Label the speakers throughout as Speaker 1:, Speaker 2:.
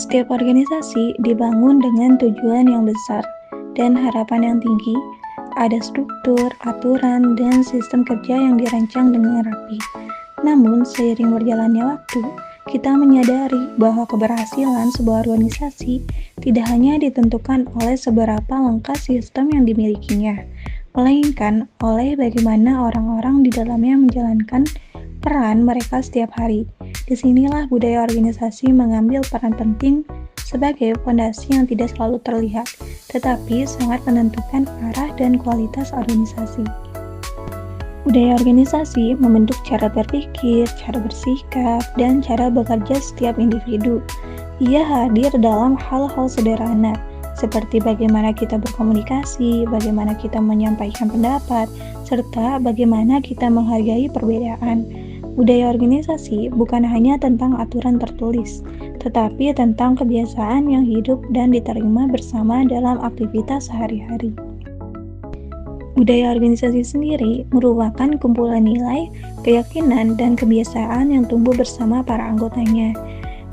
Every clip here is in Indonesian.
Speaker 1: Setiap organisasi dibangun dengan tujuan yang besar dan harapan yang tinggi. Ada struktur, aturan, dan sistem kerja yang dirancang dengan rapi. Namun, seiring berjalannya waktu, kita menyadari bahwa keberhasilan sebuah organisasi tidak hanya ditentukan oleh seberapa lengkap sistem yang dimilikinya, melainkan oleh bagaimana orang-orang di dalamnya menjalankan peran mereka setiap hari. Disinilah budaya organisasi mengambil peran penting sebagai fondasi yang tidak selalu terlihat, tetapi sangat menentukan arah dan kualitas organisasi. Budaya organisasi membentuk cara berpikir, cara bersikap, dan cara bekerja setiap individu. Ia hadir dalam hal-hal sederhana, seperti bagaimana kita berkomunikasi, bagaimana kita menyampaikan pendapat, serta bagaimana kita menghargai perbedaan. Budaya organisasi bukan hanya tentang aturan tertulis, tetapi tentang kebiasaan yang hidup dan diterima bersama dalam aktivitas sehari-hari. Budaya organisasi sendiri merupakan kumpulan nilai, keyakinan, dan kebiasaan yang tumbuh bersama para anggotanya.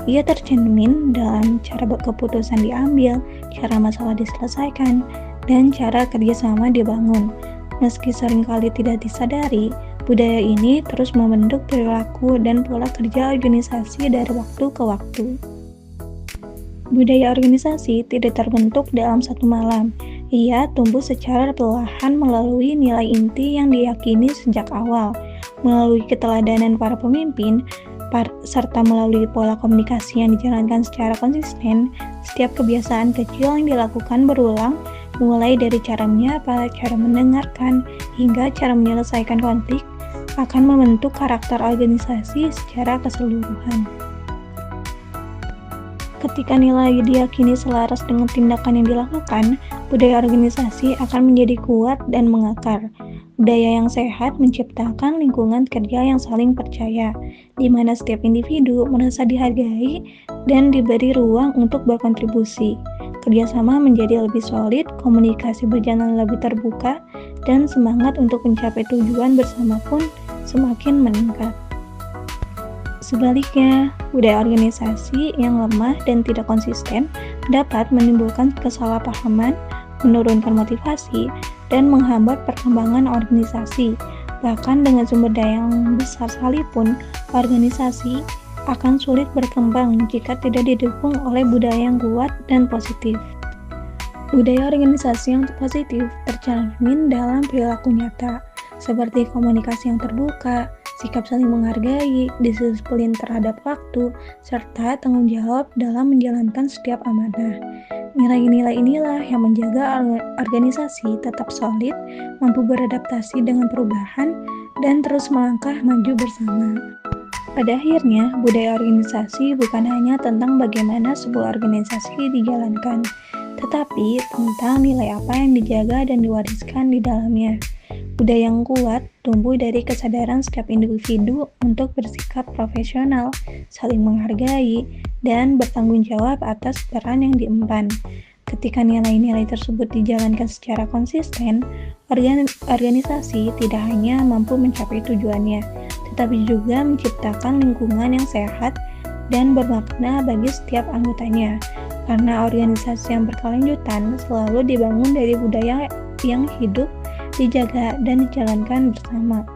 Speaker 1: Ia tercermin dalam cara keputusan diambil, cara masalah diselesaikan, dan cara kerjasama dibangun. Meski seringkali tidak disadari, budaya ini terus membentuk perilaku dan pola kerja organisasi dari waktu ke waktu. Budaya organisasi tidak terbentuk dalam satu malam. Ia tumbuh secara perlahan melalui nilai inti yang diyakini sejak awal, melalui keteladanan para pemimpin, serta melalui pola komunikasi yang dijalankan secara konsisten. Setiap kebiasaan kecil yang dilakukan berulang, mulai dari cara menyapa, cara mendengarkan, hingga cara menyelesaikan konflik, akan membentuk karakter organisasi secara keseluruhan. Ketika nilai diyakini selaras dengan tindakan yang dilakukan, budaya organisasi akan menjadi kuat dan mengakar. Budaya yang sehat menciptakan lingkungan kerja yang saling percaya, di mana setiap individu merasa dihargai dan diberi ruang untuk berkontribusi. Kerjasama menjadi lebih solid, komunikasi berjalan lebih terbuka, dan semangat untuk mencapai tujuan bersama pun semakin meningkat. Sebaliknya, budaya organisasi yang lemah dan tidak konsisten dapat menimbulkan kesalahpahaman, menurunkan motivasi, dan menghambat perkembangan organisasi. Bahkan dengan sumber daya yang besar sekalipun, organisasi akan sulit berkembang jika tidak didukung oleh budaya yang kuat dan positif. Budaya organisasi yang positif tercermin dalam perilaku nyata, seperti komunikasi yang terbuka, sikap saling menghargai, disiplin terhadap waktu, serta tanggung jawab dalam menjalankan setiap amanah. Nilai-nilai inilah yang menjaga organisasi tetap solid, mampu beradaptasi dengan perubahan, dan terus melangkah maju bersama. Pada akhirnya, budaya organisasi bukan hanya tentang bagaimana sebuah organisasi dijalankan, tetapi tentang nilai apa yang dijaga dan diwariskan di dalamnya. Budaya yang kuat tumbuh dari kesadaran setiap individu untuk bersikap profesional, saling menghargai, dan bertanggung jawab atas peran yang diemban. Ketika nilai-nilai tersebut dijalankan secara konsisten, organisasi tidak hanya mampu mencapai tujuannya, tetapi juga menciptakan lingkungan yang sehat dan bermakna bagi setiap anggotanya. Karena organisasi yang berkelanjutan selalu dibangun dari budaya yang hidup, dijaga, dan dijalankan bersama.